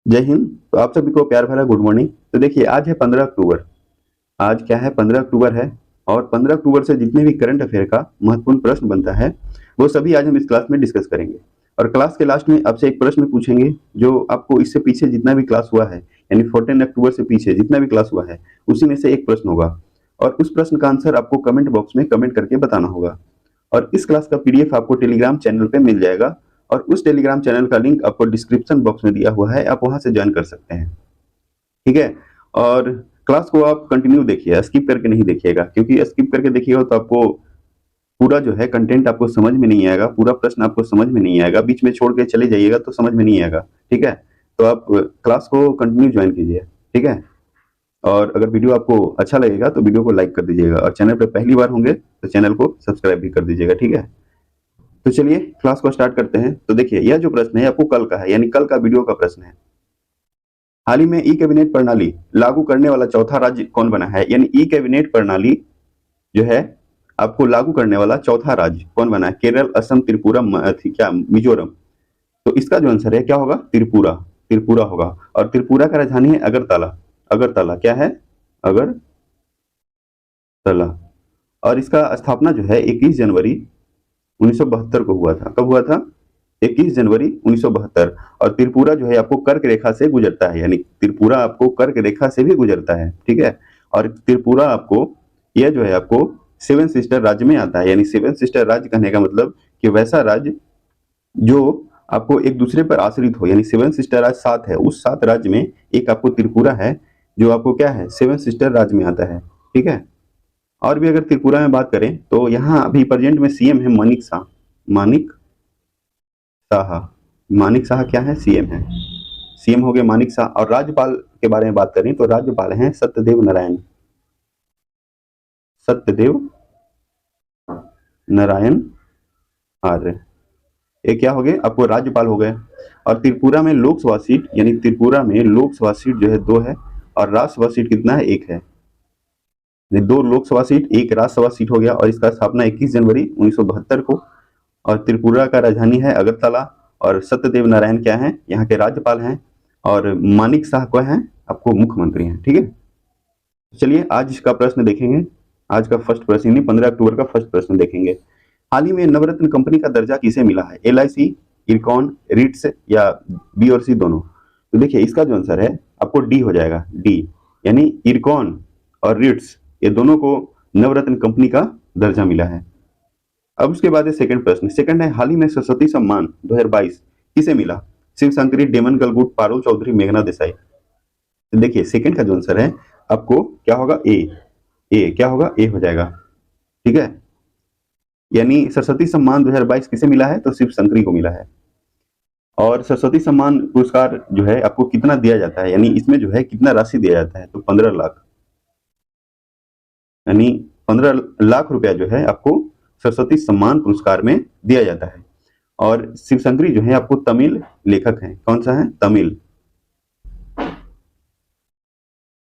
जय हिंद। तो आप सभी को प्यार भरा गुड मॉर्निंग। तो देखिए, आज है 15 अक्टूबर। आज क्या है, 15 अक्टूबर है। और 15 अक्टूबर से जितने भी करंट अफेयर का महत्वपूर्ण प्रश्न बनता है वो सभी आज हम इस क्लास में डिस्कस करेंगे। और क्लास के लास्ट में आपसे एक प्रश्न पूछेंगे जो आपको इससे पीछे जितना भी क्लास हुआ है, यानी 14 अक्टूबर से पीछे जितना भी क्लास हुआ है उसी में से एक प्रश्न होगा। और उस प्रश्न का आंसर आपको कमेंट बॉक्स में कमेंट करके बताना होगा। और इस क्लास का पीडीएफ आपको टेलीग्राम चैनल पे मिल जाएगा। और उस टेलीग्राम चैनल का लिंक आपको डिस्क्रिप्शन बॉक्स में दिया हुआ है, आप वहां से ज्वाइन कर सकते हैं। ठीक है। और क्लास को आप कंटिन्यू देखिए, स्किप करके नहीं देखिएगा, क्योंकि स्किप करके देखिएगा तो आपको पूरा जो है कंटेंट आपको समझ में नहीं आएगा, पूरा प्रश्न आपको समझ में नहीं आएगा, बीच में छोड़ के चले जाइएगा तो समझ में नहीं आएगा। ठीक है। तो आप क्लास को कंटिन्यू ज्वाइन कीजिए। ठीक है। और अगर वीडियो आपको अच्छा लगेगा तो वीडियो को लाइक कर दीजिएगा, और चैनल पर पहली बार होंगे तो चैनल को सब्सक्राइब भी कर दीजिएगा। ठीक है। तो चलिए क्लास को स्टार्ट करते हैं। तो देखिए, यह जो प्रश्न है आपको कल का है, यानी कल का वीडियो का प्रश्न है। हाल ही में ई कैबिनेट प्रणाली लागू करने वाला चौथा राज्य कौन बना है? यानी ई कैबिनेट प्रणाली जो है आपको लागू करने वाला चौथा राज्य कौन बना है? केरल, असम, त्रिपुरा, क्या मिजोरम? तो इसका जो आंसर है क्या होगा? त्रिपुरा। त्रिपुरा होगा। और त्रिपुरा का राजधानी है अगरतला। अगरतला क्या है? अगरतला। और इसका स्थापना जो है 21 जनवरी 1972 को हुआ था। कब हुआ था? 21 जनवरी 1972। और त्रिपुरा जो है आपको कर्क रेखा से गुजरता है, यानी त्रिपुरा आपको कर्क रेखा से भी गुजरता है। ठीक है। और त्रिपुरा आपको, यह जो है आपको सेवन सिस्टर राज्य में आता है। यानी सेवन सिस्टर राज्य कहने का मतलब कि वैसा राज्य जो आपको एक दूसरे पर आश्रित हो, यानी सेवन सिस्टर राज्य 7 है, उस 7 राज्य में एक आपको त्रिपुरा है जो आपको क्या है, सेवन सिस्टर राज्य में आता है। ठीक है। और भी अगर त्रिपुरा में बात करें तो यहाँ अभी प्रेजेंट में सीएम है मानिक शाह। मानिक शाह। मानिक शाह क्या है? सीएम है। सीएम हो गए मानिक शाह। और राज्यपाल के बारे में बात करें तो राज्यपाल हैं सत्यदेव नारायण। सत्यदेव नारायण आर्य। ये क्या हो गए आपको? राज्यपाल हो गए। और त्रिपुरा में लोकसभा सीट, यानी त्रिपुरा में लोकसभा सीट जो है 2 है, और राज्यसभा सीट कितना है? 1 है। 2 लोकसभा सीट, 1 राज्यसभा सीट हो गया। और इसका स्थापना 21 जनवरी 1972 को। और त्रिपुरा का राजधानी है अगरतला। और सत्यदेव नारायण क्या है? यहाँ के राज्यपाल हैं। और मानिक शाह क्या है? आपको मुख्यमंत्री हैं। ठीक है। चलिए आज का प्रश्न देखेंगे। आज का फर्स्ट प्रश्न, यानी 15 अक्टूबर का फर्स्ट प्रश्न देखेंगे। हाल ही में नवरत्न कंपनी का दर्जा किसे मिला है? LIC, इरकॉन, रिट्स या बी और सी दोनों? तो देखिए, इसका जो आंसर है आपको डी हो जाएगा। डी, यानी इरकॉन और रिट्स, ये दोनों को नवरत्न कंपनी का दर्जा मिला है। अब उसके बाद है सेकंड प्रश्न। सेकंड है, हाल ही में सरस्वती सम्मान 2022 किसे मिला? शिव शंकरी, डेमन गलगुट, पारुल चौधरी, मेघना देसाई? तो देखिए, सेकंड का जो आंसर है आपको क्या होगा? ए। ए क्या होगा? ए हो जाएगा। ठीक है। यानी सरस्वती सम्मान 2022 किसे मिला है? तो शिव शंकरी को मिला है। और सरस्वती सम्मान पुरस्कार जो है आपको कितना दिया जाता है, यानी इसमें जो है कितना राशि दिया जाता है? तो 15 लाख, यानी 15 लाख रुपया जो है आपको सरस्वती सम्मान पुरस्कार में दिया जाता है। और शिव शंकरी जो है आपको तमिल लेखक हैं। कौन सा है? तमिल।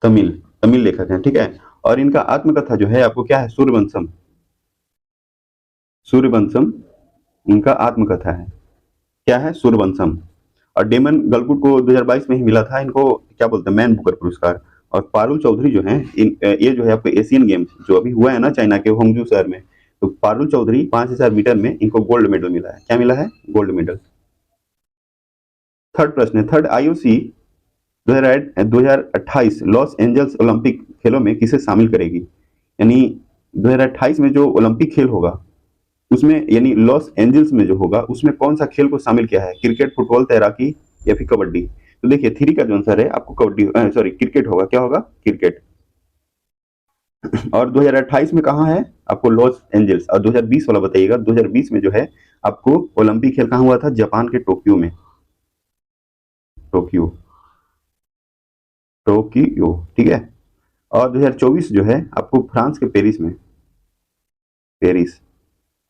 तमिल तमिल लेखक हैं। ठीक है। और इनका आत्मकथा जो है आपको क्या है? सूर्यवंशम। सूर्यवंशम इनका आत्मकथा है। क्या है? सूर्यवंशम। और डेमन गलकुट को 2022 में ही मिला था इनको, क्या बोलते हैं, मैन बुकर पुरस्कार। और पारुल चौधरी जो है ये जो है आपको एशियन गेम्स जो अभी हुआ है ना चाइना के होंगजू शहर में, तो पारुल चौधरी 5000 मीटर में इनको गोल्ड मेडल मिला है। क्या मिला है? Gold medal. थर्ड प्रश्न है, third IOC 2028 Los Angeles Olympic खेलों में किसे शामिल करेगी? यानी 2028 में जो ओलंपिक खेल होगा उसमें, यानी लॉस एंजल्स में जो होगा उसमें कौन सा खेल को शामिल किया है? क्रिकेट, फुटबॉल, तैराकी या फिर कबड्डी? तो देखिए, थ्री का जो आंसर है आपको कबड्डी, सॉरी, क्रिकेट होगा। क्या होगा? क्रिकेट। और 2028 में कहाँ है? आपको लॉस एंजल्स। और 2020 वाला बताइएगा, 2020 में जो है आपको ओलंपिक खेल कहाँ हुआ था? जापान के टोक्यो में। टोक्यो। टोक्यो। ठीक है। और 2024 जो है आपको फ्रांस के पेरिस में। पेरिस।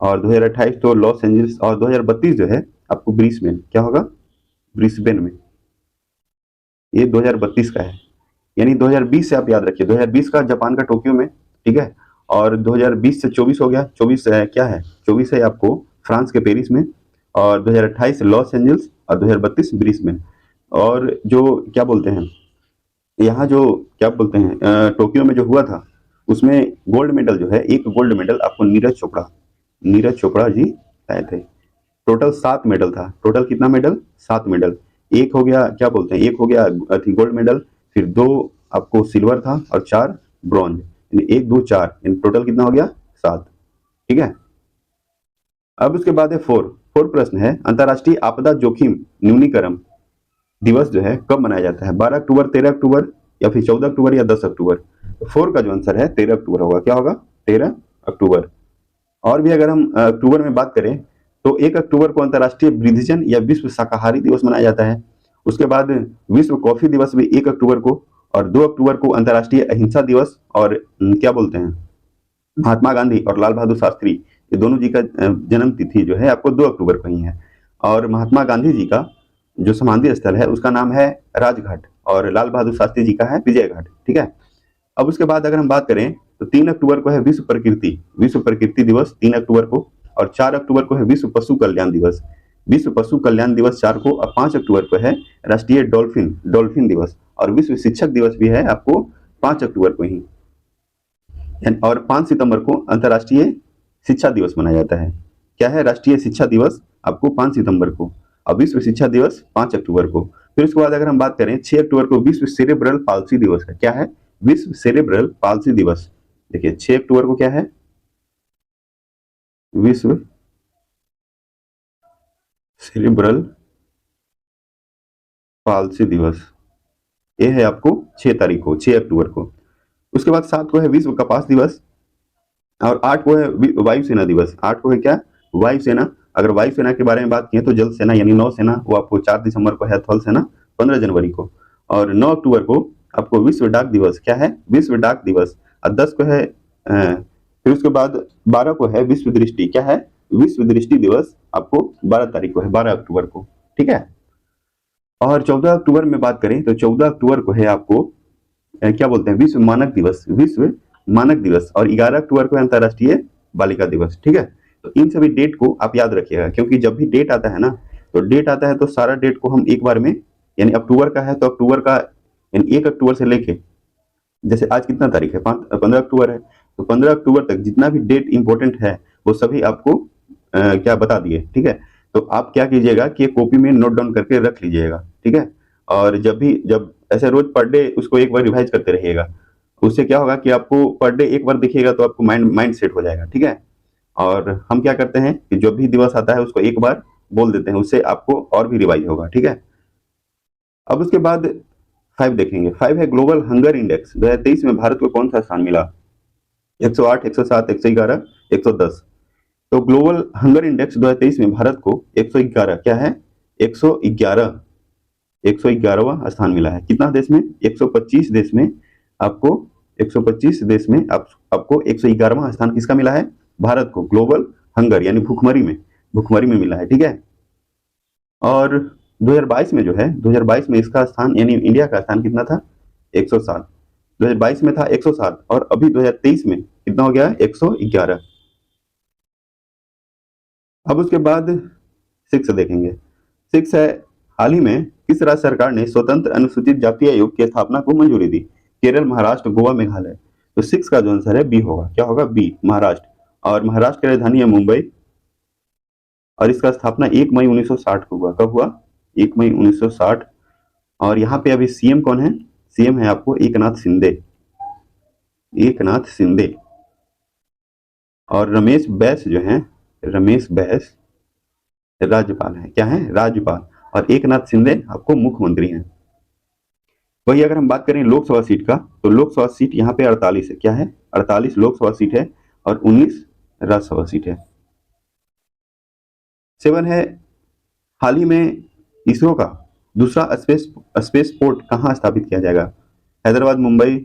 और 2028 तो लॉस एंजल्स। और 2032 जो है आपको ब्रिस्बेन। क्या होगा? ब्रिस्बेन में। ये 2032 का है। यानी 2020 से आप याद रखिए, 2020 का जापान का टोक्यो में। ठीक है। और 2020 से 24 हो गया। 24 क्या है? 24 है आपको फ्रांस के पेरिस में। और 2028 लॉस एंजल्स। और 2032 ब्रिस्बेन। और जो क्या बोलते हैं, यहाँ जो क्या बोलते हैं, टोक्यो में जो हुआ था उसमें गोल्ड मेडल जो है, एक गोल्ड मेडल आपको नीरज चोपड़ा जी लाए थे। टोटल 7 मेडल था। टोटल कितना मेडल? 7 मेडल। एक हो गया क्या बोलते हैं, एक हो गया गोल्ड मेडल, फिर 2 आपको सिल्वर था और 4 ब्रॉन्ज, यानी 1 2 4, टोटल कितना हो गया? 7। ठीक है। अब उसके बाद है फोर प्रश्न है, अंतर्राष्ट्रीय आपदा जोखिम न्यूनीकरण दिवस जो है कब मनाया जाता है? 12 अक्टूबर, 13 अक्टूबर, या फिर 14 अक्टूबर, या 10 अक्टूबर? तो 4 का जो आंसर है 13 अक्टूबर होगा। क्या होगा? 13 अक्टूबर। और भी अगर हम अक्टूबर में बात करें तो 1 अक्टूबर को अंतर्राष्ट्रीय वृद्धजन या विश्व शाकाहारी दिवस मनाया जाता है। उसके बाद विश्व कॉफी दिवस भी 1 अक्टूबर को, और 2 अक्टूबर को अंतर्राष्ट्रीय अहिंसा दिवस, और क्या बोलते हैं, महात्मा गांधी और लाल बहादुर शास्त्री, ये दोनों जी का जन्म तिथि जो है आपको 2 अक्टूबर को ही है। और महात्मा गांधी जी का जो समाधि स्थल है उसका नाम है राजघाट, और लाल बहादुर शास्त्री जी का है विजय घाट। ठीक है। अब उसके बाद अगर हम बात करें तो 3 अक्टूबर को है विश्व प्रकृति दिवस 3 अक्टूबर को, और 4 अक्टूबर को है विश्व पशु कल्याण दिवस। विश्व पशु कल्याण दिवस 4 को, और 5 अक्टूबर को है राष्ट्रीय डॉल्फिन दिवस, और विश्व शिक्षक दिवस भी है आपको 5 अक्टूबर को ही। और 5 सितंबर को अंतर्राष्ट्रीय शिक्षा दिवस मनाया जाता है। क्या है? राष्ट्रीय शिक्षा दिवस आपको 5 सितंबर को, और विश्व शिक्षा दिवस 5 अक्टूबर को। फिर उसके बाद अगर हम बात करें 6 अक्टूबर को विश्व सेरेब्रल पाल्सी दिवस है। क्या है? विश्व सेरेब्रल पाल्सी दिवस। देखिए 6 अक्टूबर को क्या है? विश्व सेरेब्रल पाल्सी दिवस। ये है आपको 6 तारीख को, 6 अक्टूबर को। उसके बाद 7 को है विश्व कपास दिवस, और 8 को है वायुसेना दिवस। 8 को है क्या? वायुसेना। अगर वायुसेना के बारे में बात की तो जल सेना यानी नौसेना, वो आपको 4 दिसंबर को है। थल सेना 15 जनवरी को। और 9 अक्टूबर को आपको विश्व डाक दिवस। क्या है? विश्व डाक दिवस। और 10 को है फिर उसके बाद 12 को है विश्व दृष्टि। क्या है? विश्व दृष्टि दिवस आपको 12 तारीख को है, 12 अक्टूबर को। ठीक है। और 14 अक्टूबर में बात करें तो 14 अक्टूबर को है आपको क्या बोलते हैं, विश्व मानक दिवस। विश्व मानक दिवस। और 11 अक्टूबर को है अंतर्राष्ट्रीय बालिका दिवस। ठीक है। तो इन सभी डेट को आप याद रखिएगा, क्योंकि जब भी डेट आता है ना, तो डेट आता है तो सारा डेट को हम एक बार में, यानी अक्टूबर का है तो अक्टूबर का, यानी 1 अक्टूबर से लेके, जैसे आज कितना तारीख है, 15 अक्टूबर है, तो 15 अक्टूबर तक जितना भी डेट इंपॉर्टेंट है वो सभी आपको क्या बता दिए। ठीक है। तो आप क्या कीजिएगा कि कॉपी में नोट डाउन करके रख लीजिएगा। ठीक है। और जब ऐसे रोज पर डे उसको एक बार रिवाइज करते रहिएगा, उससे क्या होगा कि आपको पर डे एक बार दिखेगा तो आपको माइंड सेट हो जाएगा। ठीक है। और हम क्या करते हैं कि जो भी दिवस आता है उसको एक बार बोल देते हैं, उससे आपको और भी रिवाइज होगा। ठीक है। अब उसके बाद 5 देखेंगे। 5 है ग्लोबल हंगर इंडेक्स। 2023 में भारत को कौन सा स्थान मिला? 108, 107, 111, 110। तो ग्लोबल हंगर इंडेक्स 2023 में भारत को 111, क्या है? 111, 111वां स्थान मिला है। कितना देश में? 125 देश में आपको, 125 देश में आपको 111वां स्थान किसका मिला है? भारत को, ग्लोबल हंगर यानी भूखमरी में मिला है। ठीक है। और 2022 में जो है, 2022 में इसका स्थान यानी इंडिया का स्थान कितना था? 107। 2022 में था 107, और अभी 2023 में कितना हो गया? 111। अब उसके बाद 6 देखेंगे। 6 है, हाल ही में किस राज्य सरकार ने स्वतंत्र अनुसूचित जाति आयोग की स्थापना को मंजूरी दी? केरल, महाराष्ट्र, गोवा, मेघालय। तो 6 का जो आंसर है बी होगा। क्या होगा? बी, महाराष्ट्र। और महाराष्ट्र की राजधानी है मुंबई, और इसका स्थापना 1 मई 1960 को हुआ। कब हुआ? 1 मई 1960। और यहाँ पे अभी सीएम कौन है? सीएम है आपको एकनाथ शिंदे, एकनाथ शिंदे। और रमेश बैस जो है, रमेश बैस राज्यपाल है। क्या है? राज्यपाल। और एकनाथ शिंदे आपको मुख्यमंत्री हैं। वही अगर हम बात करें लोकसभा सीट का, तो लोकसभा सीट यहाँ पे 48 है। क्या है? 48 लोकसभा सीट है, और 19 राज्यसभा सीट है। 7 है, हाल ही में इसरो का दूसरा स्पेस पोर्ट कहाँ स्थापित किया जाएगा? हैदराबाद, मुंबई,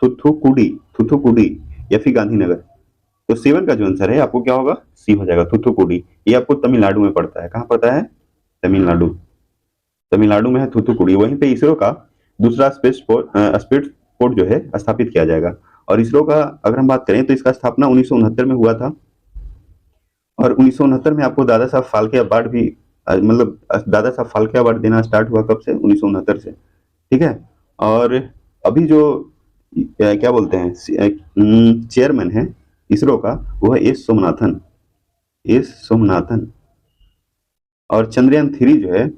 थुथुकुडी, या फिर गांधीनगर। तो 7 का जो आंसर है आपको क्या होगा? सी हो जाएगा, थुथुकुडी। ये आपको तमिलनाडु में पड़ता है। कहाँ पड़ता है? तमिलनाडु। तमिलनाडु में है थुथुकुडी। वहीं पे इसरो का दूसरा स्पेस पोर्ट जो है स्थापित किया जाएगा। और इसरो का अगर हम बात करें तो इसका स्थापना 1969 में हुआ था, और 1969 में आपको दादा साहब फाल्के अवार्ड भी मतलब दादा साहब फाल्के अवार्ड देना स्टार्ट हुआ कब से, 1969 से। ठीक है। और अभी जो क्या बोलते हैं चेयरमैन है इसरो का, वो है एस सोमनाथन, एस सोमनाथन। और चंद्रयान 3 जो है,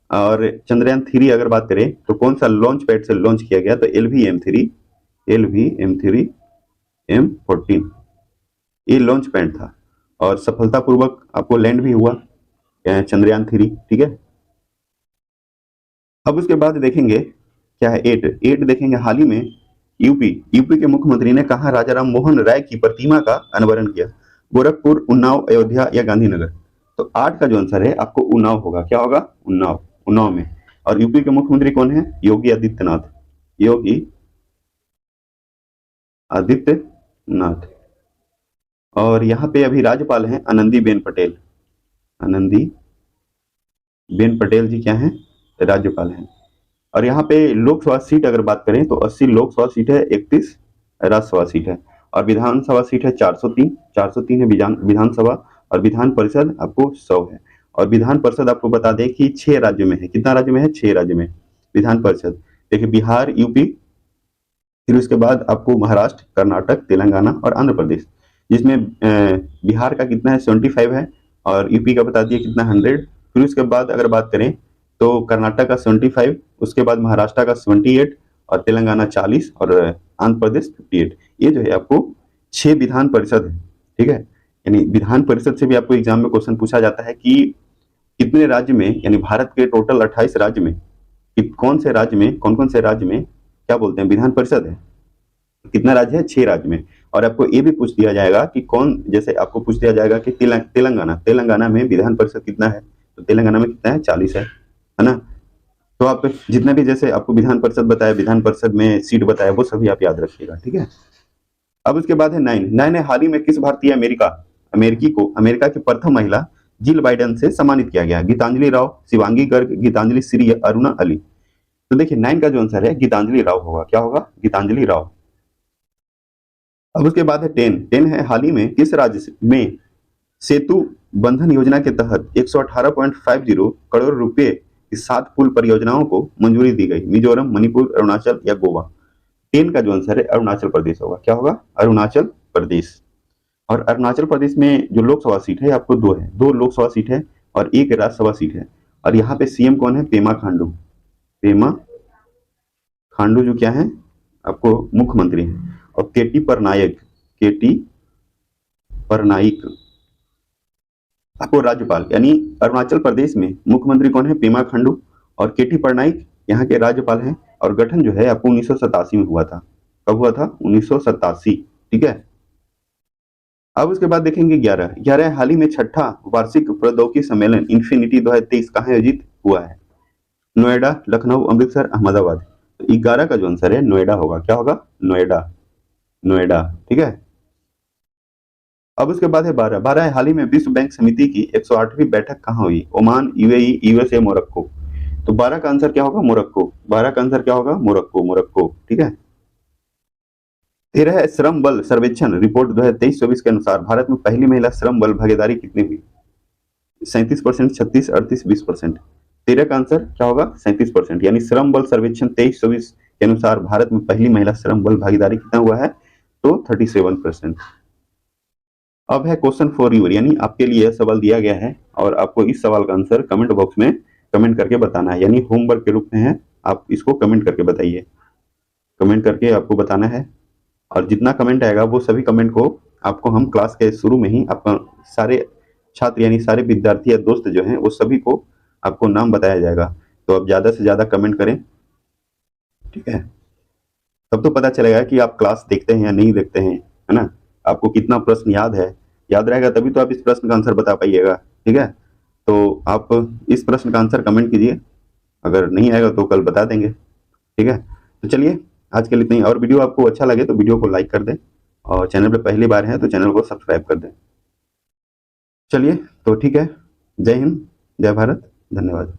और चंद्रयान 3 अगर बात करें तो कौन सा लॉन्च पैड से लॉन्च किया गया, तो LV-M3, LV-M3 M14, ये लॉन्च पैड था और सफलतापूर्वक आपको लैंड भी हुआ चंद्रयान 3। ठीक है। अब उसके बाद देखेंगे क्या है 8 देखेंगे। हाल ही में यूपी के मुख्यमंत्री ने कहा राजा राम मोहन राय की प्रतिमा का अनावरण किया, गोरखपुर, उन्नाव, अयोध्या या गांधीनगर। तो 8 का जो आंसर है आपको उन्नाव होगा। क्या होगा? उन्नाव, उन्नाव में। और यूपी के मुख्यमंत्री कौन है? योगी आदित्यनाथ, योगी आदित्यनाथ। और यहाँ पे अभी राज्यपाल हैं आनंदीबेन पटेल, आनंदीबेन पटेल जी क्या हैं? राज्यपाल हैं। और यहाँ पे लोकसभा सीट अगर बात करें तो 80 लोकसभा सीट है, 31 राज्यसभा सीट है। और विधानसभा सीट है 403, 403 है विधानसभा। और विधान परिषद आपको 100 है। और विधान परिषद आपको बता दें कि 6 राज्यों में है। कितना राज्य में है? 6 राज्य में विधान परिषद। देखिए बिहार, यूपी, फिर उसके बाद आपको महाराष्ट्र, कर्नाटक, तेलंगाना और आंध्र प्रदेश, जिसमें बिहार का कितना है? 75 है। और यूपी का बता दिए कितना? 100। फिर उसके बाद अगर बात करें तो कर्नाटक का 75, उसके बाद महाराष्ट्र का 78 और तेलंगाना 40 और आंध्र प्रदेश 58। ये जो है आपको 6 विधान परिषद है। ठीक है। यानी विधान परिषद से भी आपको एग्जाम में क्वेश्चन पूछा जाता है कि कितने राज्य में, यानी भारत के टोटल 28 राज्य में कौन से राज्य में, कौन कौन से राज्य में क्या बोलते हैं विधान परिषद है। कितना राज्य है? 6 राज्य में। और आपको ये भी पूछ दिया जाएगा कि कौन, जैसे आपको पूछ दिया जाएगा कि तेलंगाना में विधान परिषद कितना है, तो तेलंगाना में कितना है? 40 है ना। तो आप जितने भी जैसे आपको विधान परिषद बताया, विधान परिषद में सीट बताया, वो सभी आप याद रखिएगा। ठीक है। अब उसके बाद है 9 है। हाल ही में किस भारतीय अमेरिकी को अमेरिका की प्रथम महिला जिल बाइडेन से सम्मानित किया गया? गीतांजलि राव, शिवांगी गर्ग, गीतांजलि श्री, अरुणा अली। तो देखिए 9 का जो आंसर है गीतांजलि राव होगा। क्या होगा? गीतांजलि राव। अब उसके बाद है 10 है। हाल ही में किस राज्य में सेतु बंधन योजना के तहत 118.50 करोड़ रुपए की 7 पुल परियोजनाओं को मंजूरी दी गई? मिजोरम, मणिपुर, अरुणाचल या गोवा। 10 का जो आंसर है अरुणाचल प्रदेश होगा। क्या होगा? अरुणाचल प्रदेश। और अरुणाचल प्रदेश में जो लोकसभा सीट है आपको 2 है, 2 लोकसभा सीट है और 1 राज्यसभा सीट है। और यहाँ पे सीएम कौन है? पेमा खांडू, पेमा खांडू जो क्या है आपको मुख्यमंत्री है। और केटी परनायक, केटी परनाइक आपको राज्यपाल। यानी अरुणाचल प्रदेश में मुख्यमंत्री कौन है? पेमा खांडू। और केटी परनाइक यहाँ के राज्यपाल हैं। और गठन जो है आपको 1987 में हुआ था। कब हुआ था? 1987। ठीक है। अब उसके बाद देखेंगे 11 हाल ही में 6ठा वार्षिक प्रौद्योगिकी सम्मेलन इन्फिनिटी 2023 कहाँ आयोजित हुआ है? नोएडा, लखनऊ, अमृतसर, अहमदाबाद। तो 11 का जो आंसर है नोएडा होगा। क्या होगा? नोएडा, नोएडा। ठीक है। अब उसके बाद है 12 है। हाल ही में विश्व बैंक समिति की 108वीं बैठक कहाँ हुई? Oman, UAE, USA, Morocco. तो 12 का आंसर क्या होगा? मोरक्को। 12 का आंसर क्या होगा? Morocco, Morocco. ठीक है। 13 है श्रम बल सर्वेक्षण रिपोर्ट 2023-24 के अनुसार भारत में पहली महिला श्रम बल भागीदारी कितनी हुई? 37%, 36, 38, 20%। 13 का आंसर क्या होगा? 37%। यानी श्रम बल सर्वेक्षण 23-24 के अनुसार भारत में पहली महिला श्रम बल भागीदारी कितना हुआ है? तो 37%। अब है क्वेश्चन फॉर यू, यानी आपके लिए सवाल दिया गया है और आपको इस सवाल का आंसर कमेंट बॉक्स में कमेंट करके बताना है। यानी होमवर्क के रूप में है, आप इसको कमेंट करके बताइए। कमेंट करके आपको बताना है। और जितना कमेंट आएगा वो सभी कमेंट को आपको हम क्लास के शुरू में ही आपका सारे छात्र यानी सारे विद्यार्थी या दोस्त जो हैं वो सभी को आपको नाम बताया जाएगा। तो आप ज़्यादा से ज़्यादा कमेंट करें। ठीक है। तब तो पता चलेगा कि आप क्लास देखते हैं या नहीं देखते हैं, है ना। आपको कितना प्रश्न याद है, याद रहेगा तभी तो आप इस प्रश्न का आंसर बता पाइएगा। ठीक है। तो आप इस प्रश्न का आंसर कमेंट कीजिए, अगर नहीं आएगा तो कल बता देंगे। ठीक है। तो चलिए आज के लिए इतना ही। और वीडियो आपको अच्छा लगे तो वीडियो को लाइक कर दें और चैनल पे पहली बार है तो चैनल को सब्सक्राइब कर दें। चलिए तो ठीक है। जय हिंद, जय भारत, धन्यवाद।